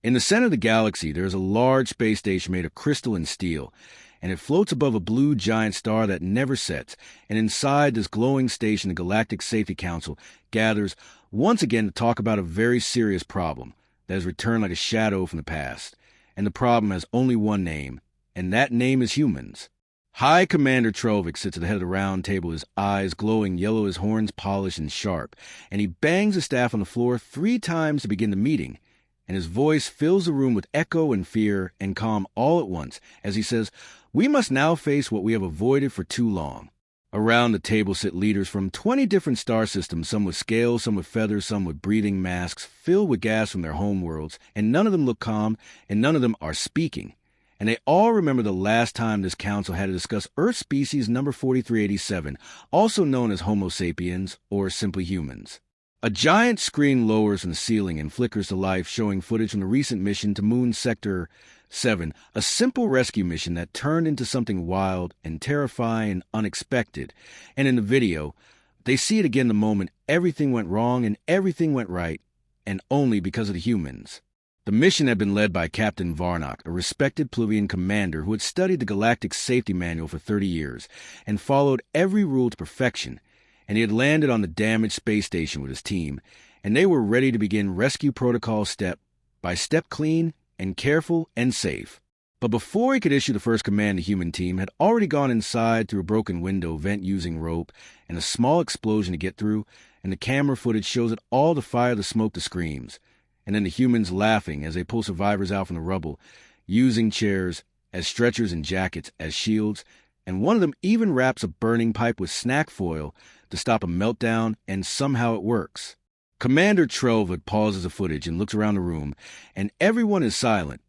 In the center of the galaxy, there is a large space station made of crystal and steel, and it floats above a blue giant star that never sets. And inside this glowing station, the Galactic Safety Council gathers once again to talk about a very serious problem that has returned like a shadow from the past. And the problem has only one name, and that name is humans. High Commander Trovic sits at the head of the round table, his eyes glowing yellow, his horns polished and sharp, and he bangs the staff on the floor 3 times to begin the meeting. And his voice fills the room with echo and fear and calm all at once as he says, "We must now face what we have avoided for too long." Around the table sit leaders from 20 different star systems, some with scales, some with feathers, some with breathing masks, filled with gas from their home worlds, and none of them look calm, and none of them are speaking. And they all remember the last time this council had to discuss Earth species number 4387, also known as Homo sapiens, or simply humans. A giant screen lowers from the ceiling and flickers to life, showing footage from the recent mission to Moon Sector 7, a simple rescue mission that turned into something wild and terrifying and unexpected. And in the video, they see it again the moment everything went wrong and everything went right, and only because of the humans. The mission had been led by Captain Varnock, a respected Pluvian commander who had studied the Galactic Safety Manual for 30 years and followed every rule to perfection. And he had landed on the damaged space station with his team, and they were ready to begin rescue protocol step by step, clean and careful and safe. But before he could issue the first command, the human team had already gone inside through a broken window vent using rope and a small explosion to get through, and the camera footage shows it all, the fire, the smoke, the screams. And then the humans laughing as they pull survivors out from the rubble, using chairs as stretchers and jackets as shields, and one of them even wraps a burning pipe with snack foil to stop a meltdown, and somehow it works. Commander Trelwood pauses the footage and looks around the room, and everyone is silent.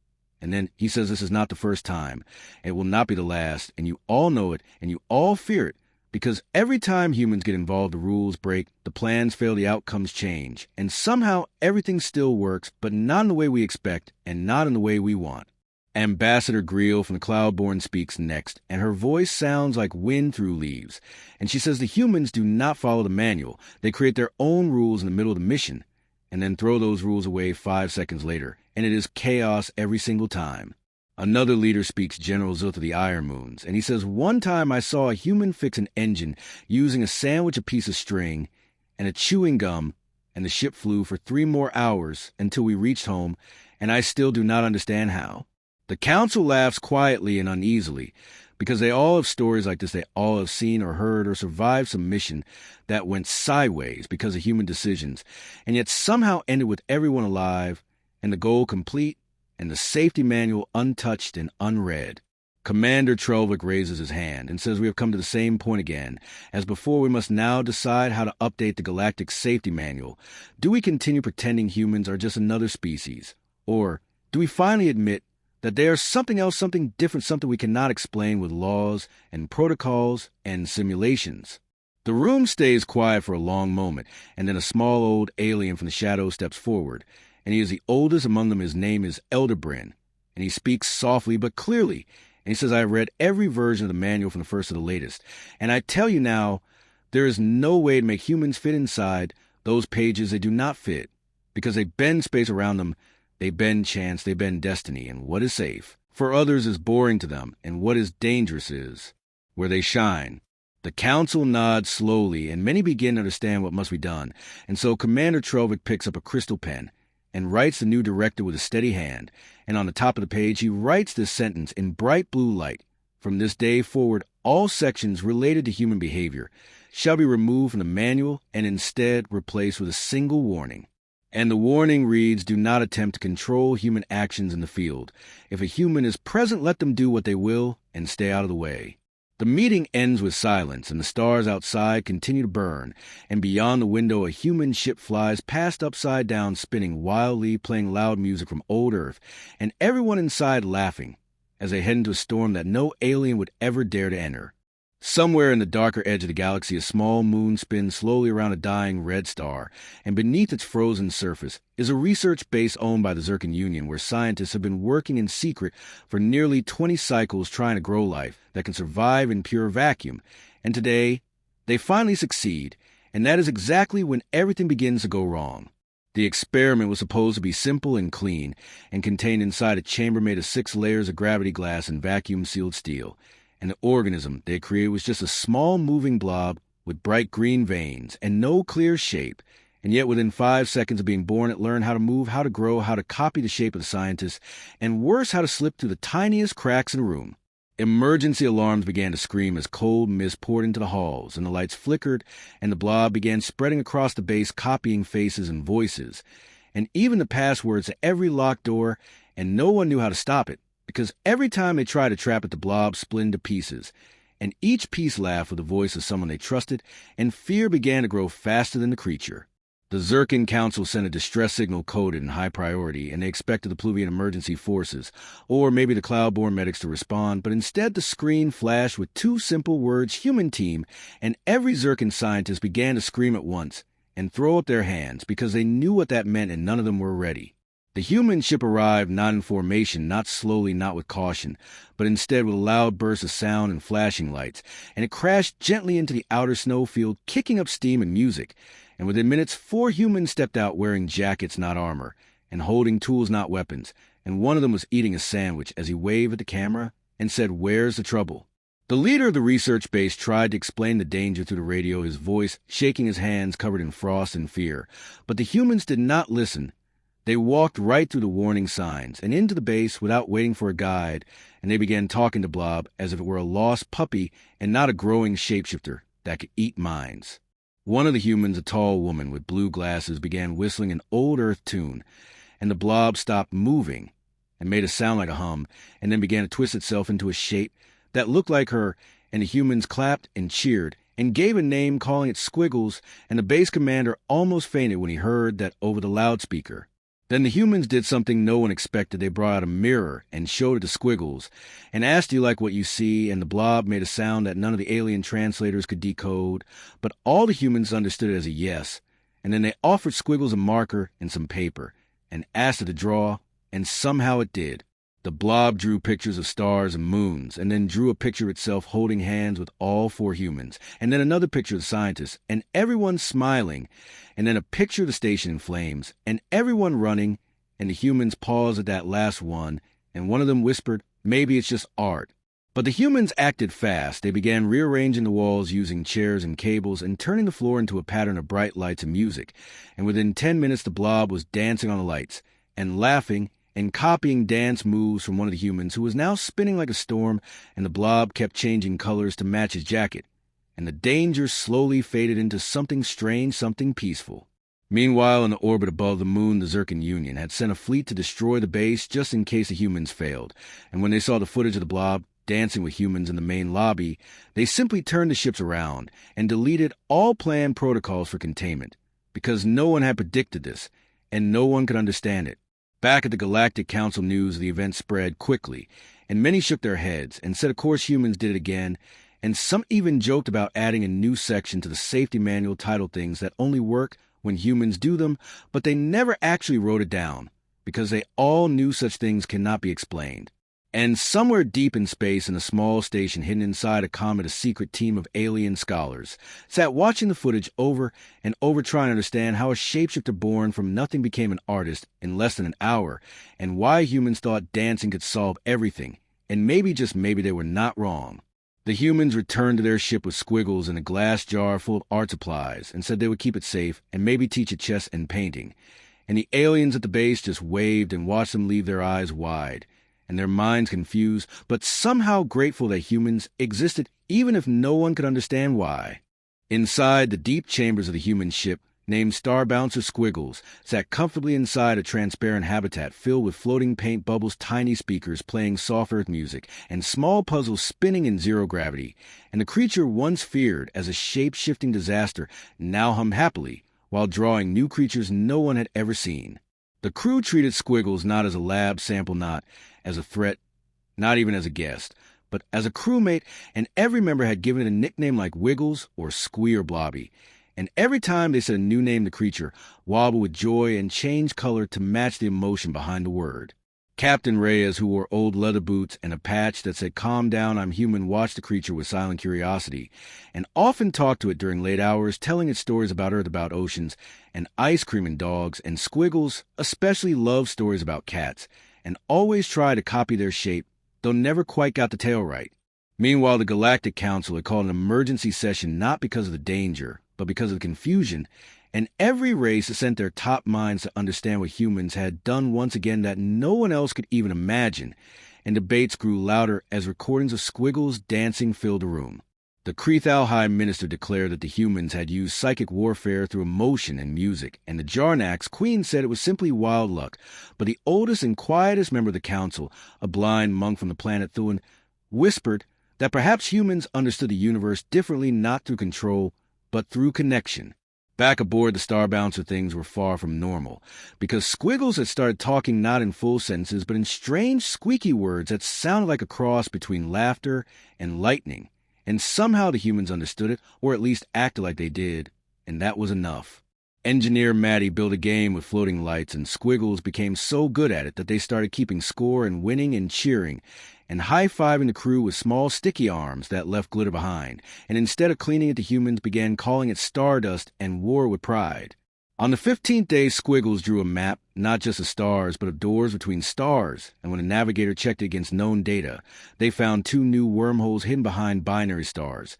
And then he says this is not the first time. It will not be the last, and you all know it, and you all fear it, because every time humans get involved, the rules break, the plans fail, the outcomes change, and somehow everything still works, but not in the way we expect, and not in the way we want. Ambassador Greel from the Cloudborn speaks next, and her voice sounds like wind through leaves. And she says the humans do not follow the manual. They create their own rules in the middle of the mission, and then throw those rules away 5 seconds later, and it is chaos every single time. Another leader speaks, General Zilth of the Iron Moons, and he says, "One time I saw a human fix an engine using a sandwich, a piece of string, and a chewing gum, and the ship flew for 3 more hours until we reached home, and I still do not understand how." The council laughs quietly and uneasily, because they all have stories like this. They all have seen or heard or survived some mission that went sideways because of human decisions, and yet somehow ended with everyone alive, and the goal complete, and the safety manual untouched and unread. Commander Trelwick raises his hand and says we have come to the same point again. As before, we must now decide how to update the Galactic Safety Manual. Do we continue pretending humans are just another species? Or do we finally admit that they are something else, something different, something we cannot explain with laws and protocols and simulations? The room stays quiet for a long moment, and then a small old alien from the shadows steps forward, and he is the oldest among them. His name is Elderbryn, and he speaks softly but clearly, and he says, "I have read every version of the manual from the first to the latest, and I tell you now, there is no way to make humans fit inside those pages. They do not fit, because they bend space around them, they bend chance, they bend destiny, and what is safe for others is boring to them, and what is dangerous is where they shine." The council nods slowly, and many begin to understand what must be done, and so Commander Trovic picks up a crystal pen and writes the new directive with a steady hand, and on the top of the page he writes this sentence in bright blue light: "From this day forward, all sections related to human behavior shall be removed from the manual and instead replaced with a single warning." And the warning reads, "Do not attempt to control human actions in the field. If a human is present, let them do what they will and stay out of the way." The meeting ends with silence, and the stars outside continue to burn, and beyond the window a human ship flies past upside down, spinning wildly, playing loud music from old Earth, and everyone inside laughing as they head into a storm that no alien would ever dare to enter. Somewhere in the darker edge of the galaxy, a small moon spins slowly around a dying red star, and beneath its frozen surface is a research base owned by the Zircon Union, where scientists have been working in secret for nearly 20 cycles trying to grow life that can survive in pure vacuum. And today, they finally succeed, and that is exactly when everything begins to go wrong. The experiment was supposed to be simple and clean, and contained inside a chamber made of 6 layers of gravity glass and vacuum-sealed steel. And the organism they created was just a small moving blob with bright green veins and no clear shape. And yet within 5 seconds of being born, it learned how to move, how to grow, how to copy the shape of the scientists, and worse, how to slip through the tiniest cracks in a room. Emergency alarms began to scream as cold mist poured into the halls, and the lights flickered, and the blob began spreading across the base, copying faces and voices, and even the passwords to every locked door, and no one knew how to stop it, because every time they tried to trap it, the blob split into pieces, and each piece laughed with the voice of someone they trusted, and fear began to grow faster than the creature. The Zircon Council sent a distress signal coded in high priority, and they expected the Pluvian emergency forces, or maybe the cloud-born medics to respond, but instead the screen flashed with 2 simple words, human team, and every Zircon scientist began to scream at once and throw up their hands because they knew what that meant and none of them were ready. The human ship arrived not in formation, not slowly, not with caution, but instead with a loud burst of sound and flashing lights, and it crashed gently into the outer snowfield, kicking up steam and music. And within minutes 4 humans stepped out wearing jackets, not armor, and holding tools, not weapons, and one of them was eating a sandwich as he waved at the camera and said, "Where's the trouble?" The leader of the research base tried to explain the danger through the radio, his voice shaking, his hands covered in frost and fear. But the humans did not listen. They walked right through the warning signs and into the base without waiting for a guide, and they began talking to Blob as if it were a lost puppy and not a growing shapeshifter that could eat minds. One of the humans, a tall woman with blue glasses, began whistling an old Earth tune, and the blob stopped moving and made a sound like a hum, and then began to twist itself into a shape that looked like her, and the humans clapped and cheered and gave a name, calling it Squiggles, and the base commander almost fainted when he heard that over the loudspeaker. Then the humans did something no one expected. They brought out a mirror and showed it to Squiggles and asked, "Do you like what you see?" And the blob made a sound that none of the alien translators could decode, but all the humans understood it as a yes. And then they offered Squiggles a marker and some paper and asked it to draw, and somehow it did. The blob drew pictures of stars and moons, and then drew a picture of itself holding hands with all 4 humans, and then another picture of the scientists, and everyone smiling, and then a picture of the station in flames, and everyone running, and the humans paused at that last one, and one of them whispered, "Maybe it's just art." But the humans acted fast. They began rearranging the walls using chairs and cables and turning the floor into a pattern of bright lights and music, and within 10 minutes the blob was dancing on the lights, and laughing, and copying dance moves from one of the humans, who was now spinning like a storm, and the blob kept changing colors to match his jacket, and the danger slowly faded into something strange, something peaceful. Meanwhile, in the orbit above the moon, the Zircon Union had sent a fleet to destroy the base just in case the humans failed, and when they saw the footage of the blob dancing with humans in the main lobby, they simply turned the ships around and deleted all planned protocols for containment, because no one had predicted this, and no one could understand it. Back at the Galactic Council, news of the event spread quickly, and many shook their heads and said of course humans did it again, and some even joked about adding a new section to the safety manual titled things that only work when humans do them, but they never actually wrote it down, because they all knew such things cannot be explained. And somewhere deep in space, in a small station hidden inside a comet, a secret team of alien scholars sat watching the footage over and over, trying to understand how a shapeshifter born from nothing became an artist in less than an hour, and why humans thought dancing could solve everything, and maybe, just maybe, they were not wrong. The humans returned to their ship with Squiggles and a glass jar full of art supplies, and said they would keep it safe and maybe teach it chess and painting. And the aliens at the base just waved and watched them leave, their eyes wide and their minds confused, but somehow grateful that humans existed, even if no one could understand why. Inside the deep chambers of the human ship, named Star Bouncer Squiggles, sat comfortably inside a transparent habitat filled with floating paint bubbles, tiny speakers playing soft earth music, and small puzzles spinning in zero gravity. And the creature once feared as a shape-shifting disaster now hummed happily, while drawing new creatures no one had ever seen. The crew treated Squiggles not as a lab sample, not as a threat, not even as a guest, but as a crewmate, and every member had given it a nickname like Wiggles or Squee or Blobby. And every time they said a new name, the creature wobbled with joy and changed color to match the emotion behind the word. Captain Reyes, who wore old leather boots and a patch that said, "Calm down, I'm human," watched the creature with silent curiosity, and often talked to it during late hours, telling it stories about Earth, about oceans, and ice cream and dogs, and Squiggles especially loved stories about cats, and always tried to copy their shape, though never quite got the tail right. Meanwhile, the Galactic Council had called an emergency session not because of the danger, but because of the confusion, and every race sent their top minds to understand what humans had done once again that no one else could even imagine, and debates grew louder as recordings of Squiggles dancing filled the room. The Krethal High Minister declared that the humans had used psychic warfare through emotion and music, and the Jarnax Queen said it was simply wild luck, but the oldest and quietest member of the council, a blind monk from the planet Thuan, whispered that perhaps humans understood the universe differently, not through control, but through connection. Back aboard the Star Bouncer, things were far from normal, because Squiggles had started talking not in full sentences, but in strange, squeaky words that sounded like a cross between laughter and lightning, and somehow the humans understood it, or at least acted like they did, and that was enough. Engineer Maddie built a game with floating lights, and Squiggles became so good at it that they started keeping score and winning and cheering, and high-fiving the crew with small sticky arms that left glitter behind, and instead of cleaning it, the humans began calling it Stardust and wore with pride. On the 15th day, Squiggles drew a map, not just of stars, but of doors between stars, and when the navigator checked it against known data, they found 2 new wormholes hidden behind binary stars,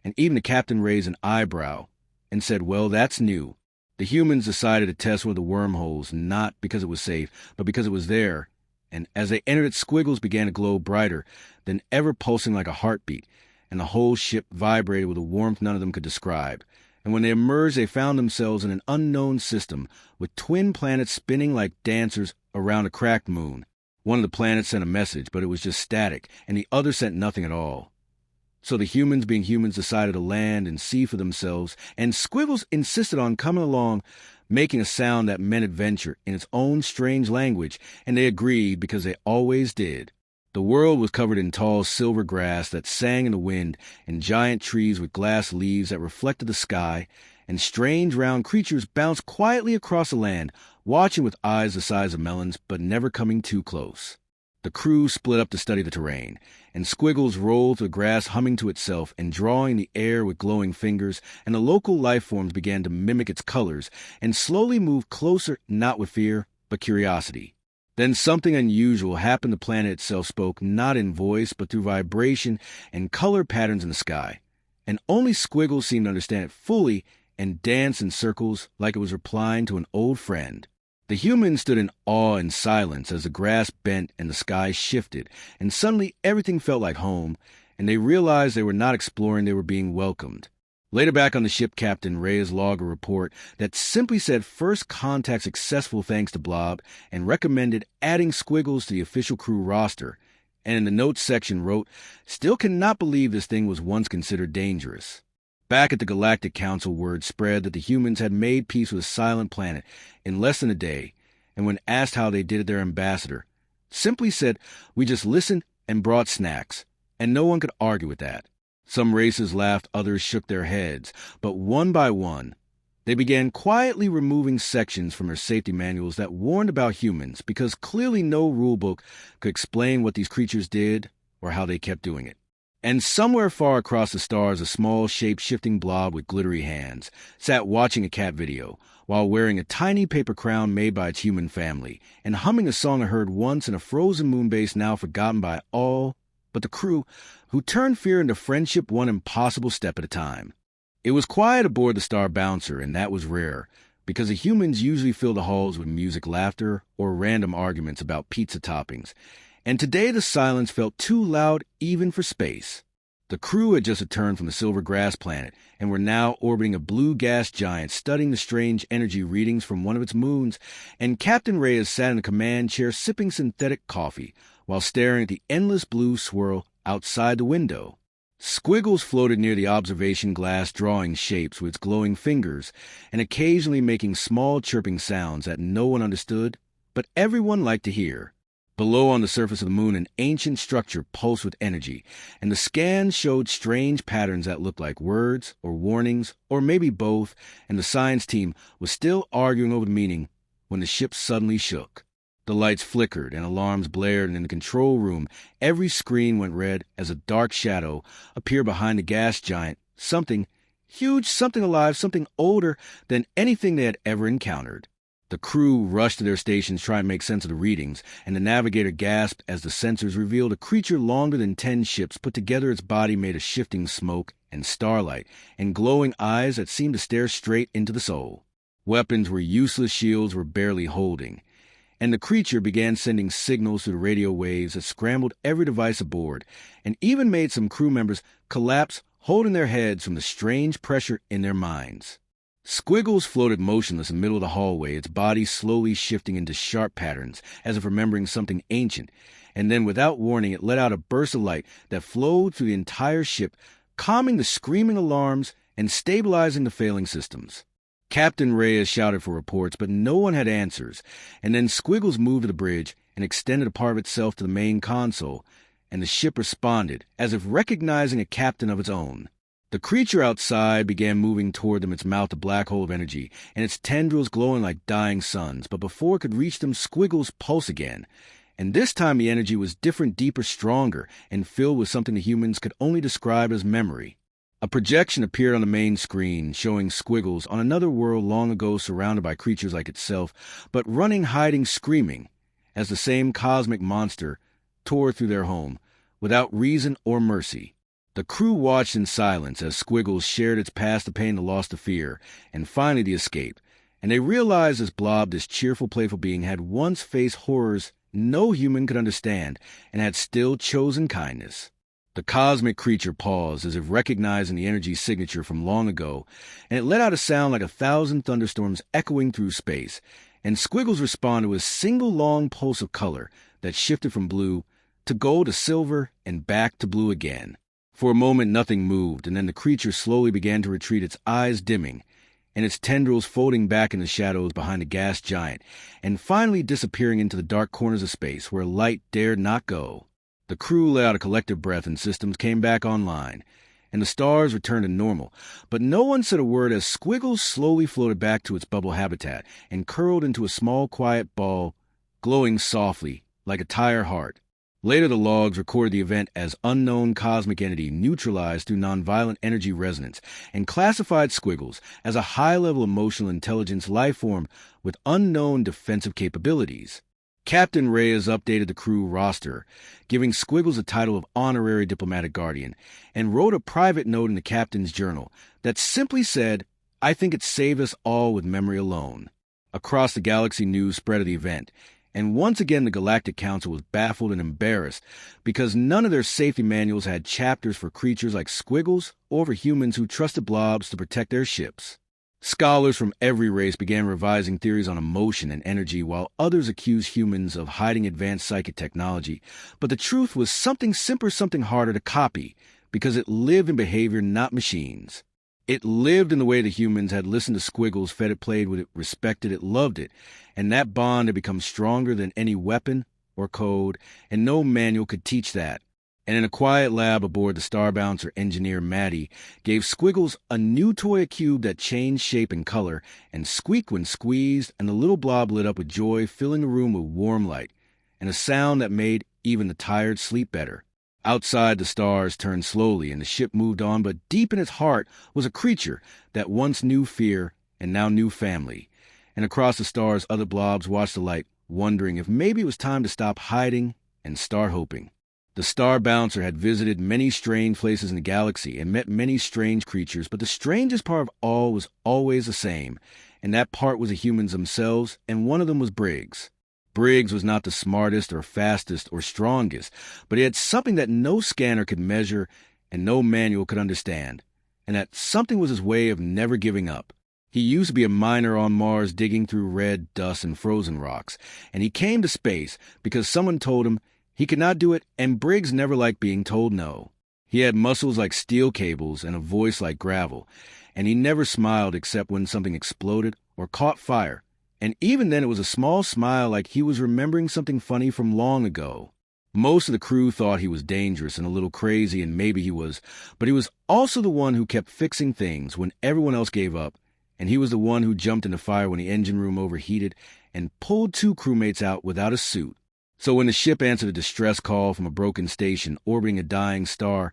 and even the captain raised an eyebrow and said, "Well, that's new." The humans decided to test one of the wormholes, not because it was safe, but because it was there, and as they entered it, Squiggles began to glow brighter than ever, pulsing like a heartbeat, and the whole ship vibrated with a warmth none of them could describe. And when they emerged, they found themselves in an unknown system, with twin planets spinning like dancers around a cracked moon. One of the planets sent a message, but it was just static, and the other sent nothing at all. So the humans, being humans, decided to land and see for themselves, and Squiggles insisted on coming along, making a sound that meant adventure in its own strange language, and they agreed because they always did. The world was covered in tall silver grass that sang in the wind, and giant trees with glass leaves that reflected the sky, and strange round creatures bounced quietly across the land, watching with eyes the size of melons, but never coming too close. The crew split up to study the terrain, and Squiggles rolled through the grass, humming to itself and drawing the air with glowing fingers, and the local life forms began to mimic its colors and slowly move closer, not with fear, but curiosity. Then something unusual happened. The planet itself spoke not in voice, but through vibration and color patterns in the sky, and only Squiggles seemed to understand it fully and danced in circles like it was replying to an old friend. The humans stood in awe and silence as the grass bent and the sky shifted, and suddenly everything felt like home, and they realized they were not exploring, they were being welcomed. Later back on the ship, Captain Reyes logged a report that simply said first contact successful thanks to Blob, and recommended adding Squiggles to the official crew roster, and in the notes section wrote, "Still cannot believe this thing was once considered dangerous." Back at the Galactic Council, word spread that the humans had made peace with a silent planet in less than a day, and when asked how they did it, their ambassador simply said, "We just listened and brought snacks," and no one could argue with that. Some races laughed, others shook their heads, but one by one, they began quietly removing sections from their safety manuals that warned about humans, because clearly no rulebook could explain what these creatures did or how they kept doing it. And somewhere far across the stars, a small, shape-shifting blob with glittery hands sat watching a cat video while wearing a tiny paper crown made by its human family and humming a song I heard once in a frozen moon base now forgotten by all but the crew, who turned fear into friendship one impossible step at a time. It was quiet aboard the Star Bouncer, and that was rare, because the humans usually fill the halls with music, laughter, or random arguments about pizza toppings, and today the silence felt too loud even for space. The crew had just returned from the Silver Grass planet and were now orbiting a blue gas giant, studying the strange energy readings from one of its moons, and Captain Reyes sat in the command chair sipping synthetic coffee while staring at the endless blue swirl outside the window. Squiggles floated near the observation glass, drawing shapes with its glowing fingers and occasionally making small chirping sounds that no one understood, but everyone liked to hear. Below on the surface of the moon, an ancient structure pulsed with energy, and the scans showed strange patterns that looked like words or warnings, or maybe both, and the science team was still arguing over the meaning when the ship suddenly shook. The lights flickered and alarms blared, and in the control room, every screen went red as a dark shadow appeared behind the gas giant, something huge, something alive, something older than anything they had ever encountered. The crew rushed to their stations trying to make sense of the readings, and the navigator gasped as the sensors revealed a creature longer than 10 ships put together, its body made of shifting smoke and starlight, and glowing eyes that seemed to stare straight into the soul. Weapons were useless, shields were barely holding, and the creature began sending signals through the radio waves that scrambled every device aboard, and even made some crew members collapse, holding their heads from the strange pressure in their minds. Squiggles floated motionless in the middle of the hallway, its body slowly shifting into sharp patterns, as if remembering something ancient, and then without warning it let out a burst of light that flowed through the entire ship, calming the screaming alarms and stabilizing the failing systems. Captain Reyes shouted for reports, but no one had answers, and then Squiggles moved to the bridge and extended a part of itself to the main console, and the ship responded, as if recognizing a captain of its own. The creature outside began moving toward them, its mouth a black hole of energy, and its tendrils glowing like dying suns, but before it could reach them, Squiggles pulsed again, and this time the energy was different, deeper, stronger, and filled with something the humans could only describe as memory. A projection appeared on the main screen, showing Squiggles on another world long ago surrounded by creatures like itself, but running, hiding, screaming, as the same cosmic monster tore through their home, without reason or mercy. The crew watched in silence as Squiggles shared its past, the pain, the loss, the fear, and finally the escape, and they realized this blob, this cheerful, playful being, had once faced horrors no human could understand, and had still chosen kindness. The cosmic creature paused, as if recognizing the energy signature from long ago, and it let out a sound like 1,000 thunderstorms echoing through space, and Squiggles responded with a single long pulse of color that shifted from blue to gold to silver and back to blue again. For a moment nothing moved, and then the creature slowly began to retreat, its eyes dimming, and its tendrils folding back in the shadows behind the gas giant, and finally disappearing into the dark corners of space where light dared not go. The crew let out a collective breath and systems came back online, and the stars returned to normal, but no one said a word as Squiggles slowly floated back to its bubble habitat and curled into a small, quiet ball, glowing softly like a tired heart. Later, the logs recorded the event as unknown cosmic entity neutralized through nonviolent energy resonance, and classified Squiggles as a high-level emotional intelligence life form with unknown defensive capabilities. Captain Reyes updated the crew roster, giving Squiggles the title of Honorary Diplomatic Guardian, and wrote a private note in the captain's journal that simply said, "I think it saved us all with memory alone." Across the galaxy, news spread of the event, and once again the Galactic Council was baffled and embarrassed because none of their safety manuals had chapters for creatures like Squiggles or for humans who trusted blobs to protect their ships. Scholars from every race began revising theories on emotion and energy, while others accused humans of hiding advanced psychic technology. But the truth was something simpler, something harder to copy, because it lived in behavior, not machines. It lived in the way the humans had listened to Squiggles, fed it, played with it, respected it, loved it, and that bond had become stronger than any weapon or code, and no manual could teach that. And in a quiet lab aboard the Star Bouncer, engineer Maddie gave Squiggles a new toy cube that changed shape and color and squeaked when squeezed, and the little blob lit up with joy, filling the room with warm light and a sound that made even the tired sleep better. Outside, the stars turned slowly and the ship moved on, but deep in its heart was a creature that once knew fear and now knew family. And across the stars, other blobs watched the light, wondering if maybe it was time to stop hiding and start hoping. The Star Bouncer had visited many strange places in the galaxy and met many strange creatures, but the strangest part of all was always the same, and that part was the humans themselves, and one of them was Briggs. Briggs was not the smartest or fastest or strongest, but he had something that no scanner could measure and no manual could understand, and that something was his way of never giving up. He used to be a miner on Mars digging through red dust and frozen rocks, and he came to space because someone told him he could not do it, and Briggs never liked being told no. He had muscles like steel cables and a voice like gravel, and he never smiled except when something exploded or caught fire, and even then it was a small smile like he was remembering something funny from long ago. Most of the crew thought he was dangerous and a little crazy, and maybe he was, but he was also the one who kept fixing things when everyone else gave up, and he was the one who jumped in the fire when the engine room overheated, and pulled 2 crewmates out without a suit. So when the ship answered a distress call from a broken station orbiting a dying star,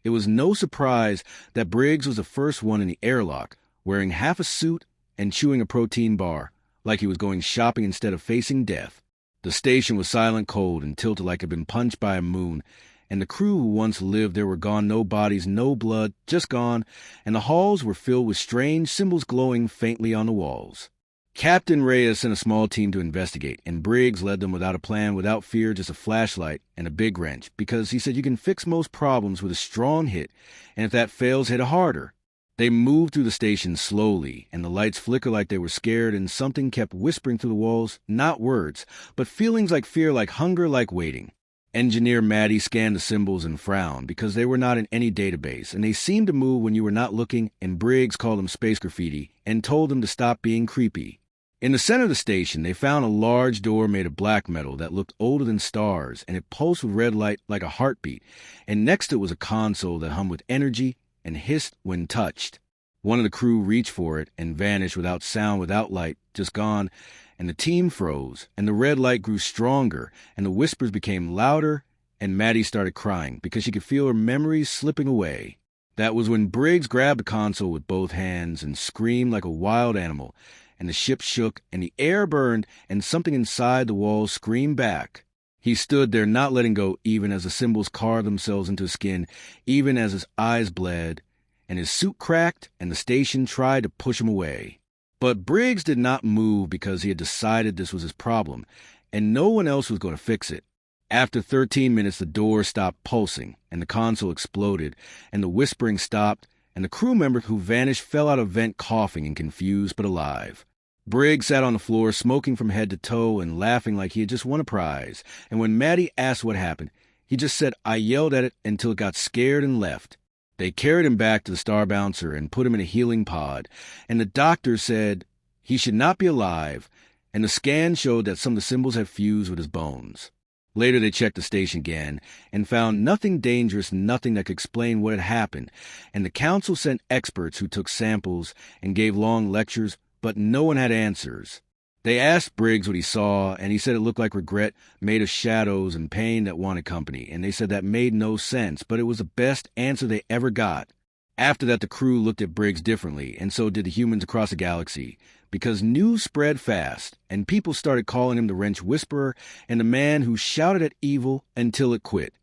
it was no surprise that Briggs was the first one in the airlock, wearing half a suit and chewing a protein bar, like he was going shopping instead of facing death. The station was silent cold and tilted like it had been punched by a moon, and the crew who once lived there were gone, no bodies, no blood, just gone, and the halls were filled with strange symbols glowing faintly on the walls. Captain Reyes sent a small team to investigate, and Briggs led them without a plan, without fear, just a flashlight and a big wrench, because he said you can fix most problems with a strong hit, and if that fails, hit harder. They moved through the station slowly, and the lights flickered like they were scared, and something kept whispering through the walls, not words, but feelings like fear, like hunger, like waiting. Engineer Maddie scanned the symbols and frowned, because they were not in any database, and they seemed to move when you were not looking, and Briggs called them space graffiti, and told them to stop being creepy. In the center of the station, they found a large door made of black metal that looked older than stars, and it pulsed with red light like a heartbeat, and next to it was a console that hummed with energy and hissed when touched. One of the crew reached for it and vanished without sound, without light, just gone, and the team froze, and the red light grew stronger, and the whispers became louder, and Maddie started crying because she could feel her memories slipping away. That was when Briggs grabbed the console with both hands and screamed like a wild animal, and the ship shook, and the air burned, and something inside the walls screamed back. He stood there not letting go, even as the symbols carved themselves into his skin, even as his eyes bled, and his suit cracked, and the station tried to push him away. But Briggs did not move because he had decided this was his problem, and no one else was going to fix it. After 13 minutes, the door stopped pulsing, and the console exploded, and the whispering stopped, and the crew member who vanished fell out of vent coughing and confused but alive. Briggs sat on the floor, smoking from head to toe and laughing like he had just won a prize, and when Maddie asked what happened, he just said, "I yelled at it until it got scared and left." They carried him back to the Star Bouncer and put him in a healing pod, and the doctor said he should not be alive, and the scan showed that some of the symbols had fused with his bones. Later they checked the station again and found nothing dangerous, nothing that could explain what had happened, and the council sent experts who took samples and gave long lectures, but no one had answers. They asked Briggs what he saw, and he said it looked like regret made of shadows and pain that wanted company, and they said that made no sense, but it was the best answer they ever got. After that, the crew looked at Briggs differently, and so did the humans across the galaxy, because news spread fast, and people started calling him the Wrench Whisperer and the man who shouted at evil until it quit.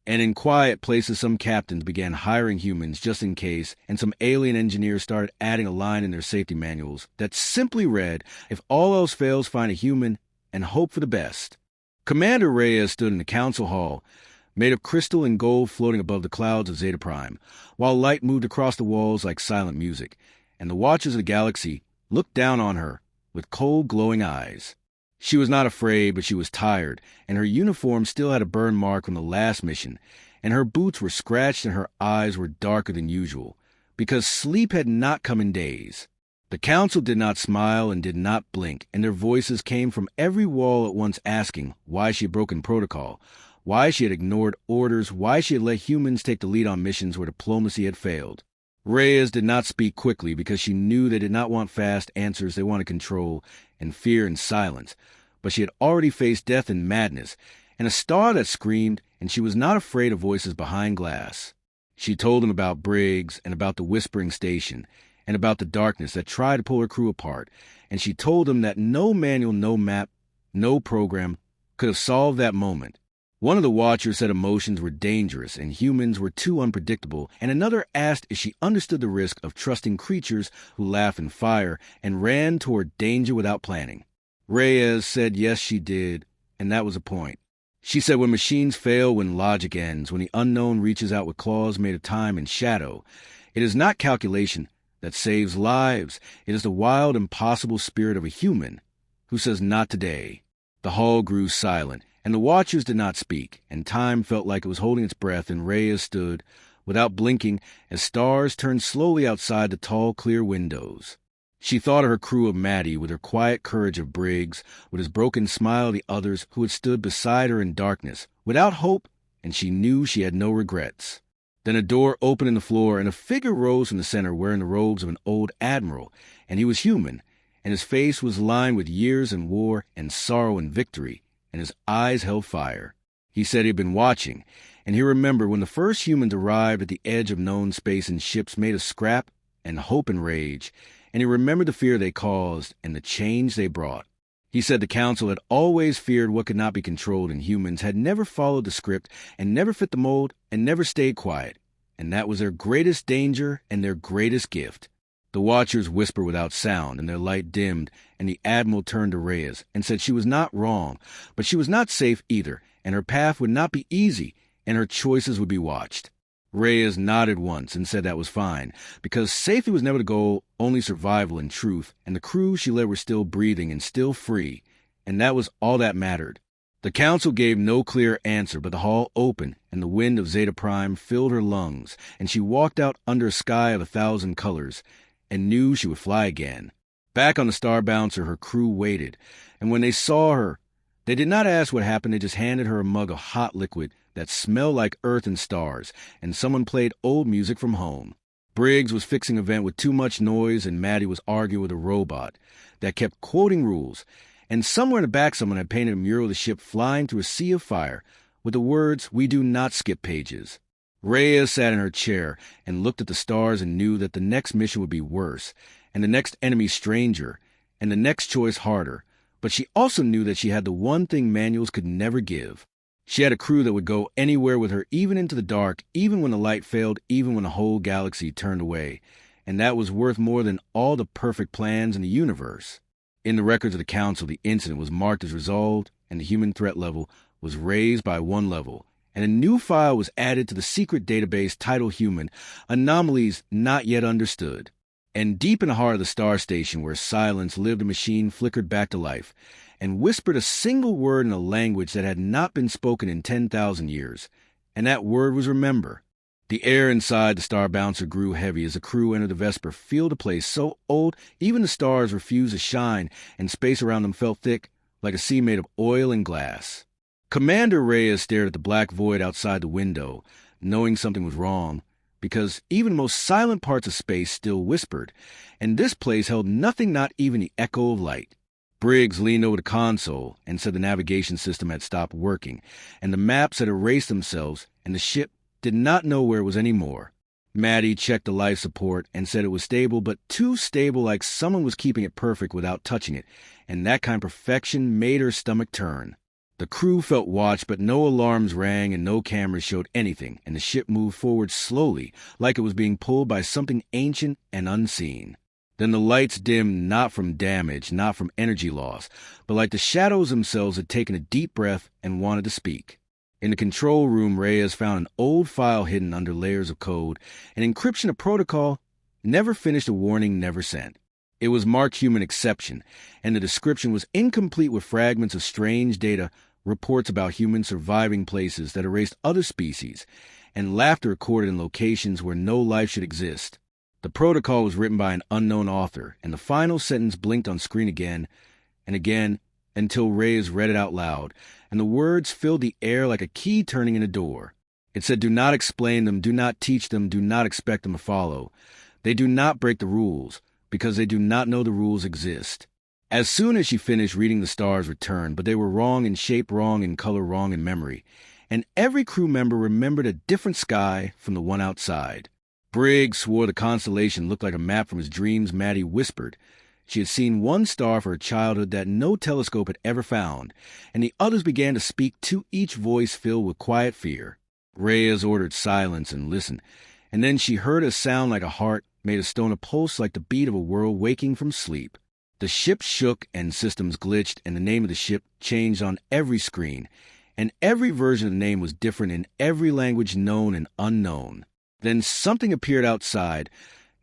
And in quiet places, some captains began hiring humans just in case, and some alien engineers started adding a line in their safety manuals that simply read, "If all else fails, find a human and hope for the best." Commander Reyes stood in the council hall, made of crystal and gold floating above the clouds of Zeta Prime, while light moved across the walls like silent music, and the watchers of the galaxy looked down on her with cold, glowing eyes. She was not afraid, but she was tired, and her uniform still had a burn mark from the last mission, and her boots were scratched and her eyes were darker than usual, because sleep had not come in days. The council did not smile and did not blink, and their voices came from every wall at once asking why she had broken protocol, why she had ignored orders, why she had let humans take the lead on missions where diplomacy had failed. Reyes did not speak quickly because she knew they did not want fast answers, they wanted control and fear and silence. But she had already faced death and madness, and a star that screamed, and she was not afraid of voices behind glass. She told him about Briggs and about the Whispering Station and about the darkness that tried to pull her crew apart, and she told him that no manual, no map, no program could have solved that moment. One of the watchers said emotions were dangerous and humans were too unpredictable, and another asked if she understood the risk of trusting creatures who laugh and fire and ran toward danger without planning. Reyes said yes, she did, and that was the point. She said when machines fail, when logic ends, when the unknown reaches out with claws made of time and shadow, it is not calculation that saves lives. It is the wild, impossible spirit of a human who says not today. The hall grew silent, and the watchers did not speak, and time felt like it was holding its breath, and Reyes stood, without blinking, as stars turned slowly outside the tall, clear windows. She thought of her crew of Maddie, with her quiet courage of Briggs, with his broken smile of the others who had stood beside her in darkness, without hope, and she knew she had no regrets. Then a door opened in the floor, and a figure rose from the center wearing the robes of an old admiral, and he was human, and his face was lined with years and war and sorrow and victory, and his eyes held fire. He said he'd been watching, and he remembered when the first humans arrived at the edge of known space in ships made of scrap and hope and rage, and he remembered the fear they caused and the change they brought. He said the Council had always feared what could not be controlled, and humans had never followed the script and never fit the mold and never stayed quiet, and that was their greatest danger and their greatest gift. The Watchers whispered without sound, and their light dimmed, and the Admiral turned to Reyes and said she was not wrong, but she was not safe either, and her path would not be easy, and her choices would be watched. Reyes nodded once and said that was fine, because safety was never the goal, only survival and truth, and the crew she led were still breathing and still free, and that was all that mattered. The Council gave no clear answer, but the hall opened, and the wind of Zeta Prime filled her lungs, and she walked out under a sky of 1,000 colors, and knew she would fly again. Back on the Star Bouncer, her crew waited, and when they saw her, they did not ask what happened, they just handed her a mug of hot liquid that smelled like earth and stars, and someone played old music from home. Briggs was fixing a vent with too much noise, and Maddie was arguing with a robot that kept quoting rules, and somewhere in the back someone had painted a mural of the ship flying through a sea of fire with the words, "We do not skip pages." Rhea sat in her chair and looked at the stars and knew that the next mission would be worse, and the next enemy stranger, and the next choice harder, but she also knew that she had the one thing manuals could never give. She had a crew that would go anywhere with her, even into the dark, even when the light failed, even when the whole galaxy turned away, and that was worth more than all the perfect plans in the universe. In the records of the Council, the incident was marked as resolved, and the human threat level was raised by 1 level, and a new file was added to the secret database titled Human, Anomalies Not Yet Understood. And deep in the heart of the star station where silence lived, a machine flickered back to life and whispered a single word in a language that had not been spoken in 10,000 years, and that word was remember. The air inside the Star Bouncer grew heavy as the crew entered the Vesper, filled a place so old even the stars refused to shine, and space around them felt thick like a sea made of oil and glass. Commander Reyes stared at the black void outside the window, knowing something was wrong, because even the most silent parts of space still whispered, and this place held nothing, not even the echo of light. Briggs leaned over the console and said the navigation system had stopped working, and the maps had erased themselves, and the ship did not know where it was anymore. Maddie checked the life support and said it was stable, but too stable, like someone was keeping it perfect without touching it, and that kind of perfection made her stomach turn. The crew felt watched, but no alarms rang and no cameras showed anything, and the ship moved forward slowly, like it was being pulled by something ancient and unseen. Then the lights dimmed, not from damage, not from energy loss, but like the shadows themselves had taken a deep breath and wanted to speak. In the control room, Reyes found an old file hidden under layers of code, an encryption of protocol, never finished, a warning never sent. It was marked Human Exception, and the description was incomplete with fragments of strange data, reports about humans surviving places that erased other species, and laughter recorded in locations where no life should exist. The protocol was written by an unknown author, and the final sentence blinked on screen again and again until Reyes read it out loud, and the words filled the air like a key turning in a door. It said, "Do not explain them, do not teach them, do not expect them to follow. They do not break the rules, because they do not know the rules exist." As soon as she finished reading, the stars returned, but they were wrong in shape, wrong in color, wrong in memory, and every crew member remembered a different sky from the one outside. Briggs swore the constellation looked like a map from his dreams. Maddie whispered she had seen one star for her childhood that no telescope had ever found, and the others began to speak to each voice filled with quiet fear. Reyes ordered silence and listened, and then she heard a sound like a heart made of stone, a pulse like the beat of a world waking from sleep. The ship shook and systems glitched, and the name of the ship changed on every screen, and every version of the name was different in every language known and unknown. Then something appeared outside,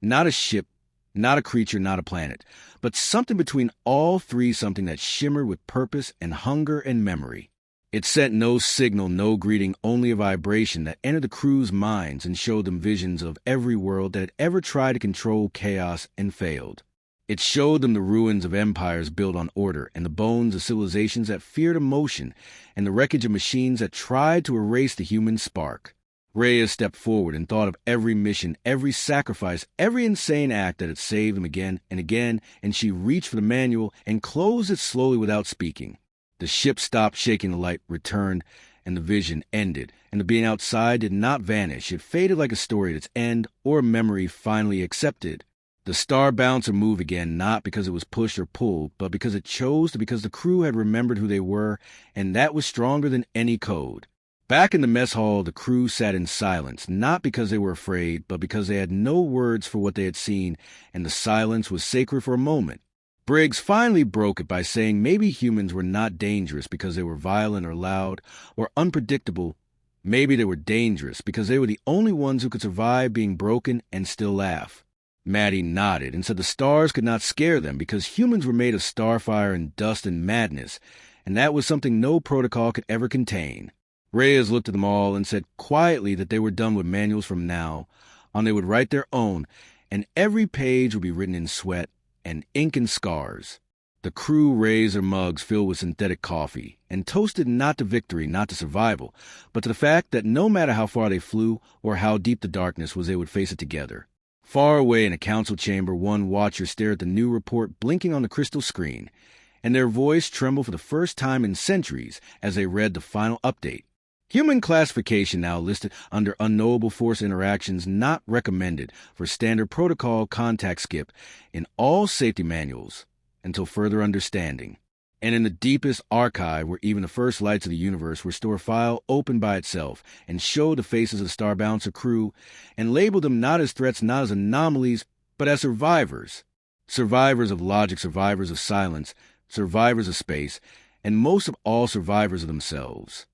not a ship, not a creature, not a planet, but something between all three, something that shimmered with purpose and hunger and memory. It sent no signal, no greeting, only a vibration that entered the crew's minds and showed them visions of every world that had ever tried to control chaos and failed. It showed them the ruins of empires built on order, and the bones of civilizations that feared emotion, and the wreckage of machines that tried to erase the human spark. Reyes stepped forward and thought of every mission, every sacrifice, every insane act that had saved him again and again, and she reached for the manual and closed it slowly without speaking. The ship stopped shaking, the light returned, and the vision ended, and the being outside did not vanish. It faded like a story at its end, or a memory finally accepted. The star bouncer moved again, not because it was pushed or pulled, but because it chose to, because the crew had remembered who they were, and that was stronger than any code. Back in the mess hall, the crew sat in silence, not because they were afraid, but because they had no words for what they had seen, and the silence was sacred for a moment. Briggs finally broke it by saying maybe humans were not dangerous because they were violent or loud or unpredictable. Maybe they were dangerous because they were the only ones who could survive being broken and still laugh. Maddie nodded and said the stars could not scare them because humans were made of starfire and dust and madness, and that was something no protocol could ever contain. Reyes looked at them all and said quietly that they were done with manuals from now on. They would write their own, and every page would be written in sweat and ink and scars. The crew raised their mugs filled with synthetic coffee and toasted not to victory, not to survival, but to the fact that no matter how far they flew or how deep the darkness was, they would face it together. Far away in a council chamber, one watcher stared at the new report blinking on the crystal screen, and their voice trembled for the first time in centuries as they read the final update. Human classification now listed under unknowable force interactions not recommended for standard protocol contact skip in all safety manuals until further understanding. And in the deepest archive where even the first lights of the universe were stored, a file opened by itself and showed the faces of the Star Bouncer crew and labeled them not as threats, not as anomalies, but as survivors. Survivors of logic, survivors of silence, survivors of space, and most of all survivors of themselves.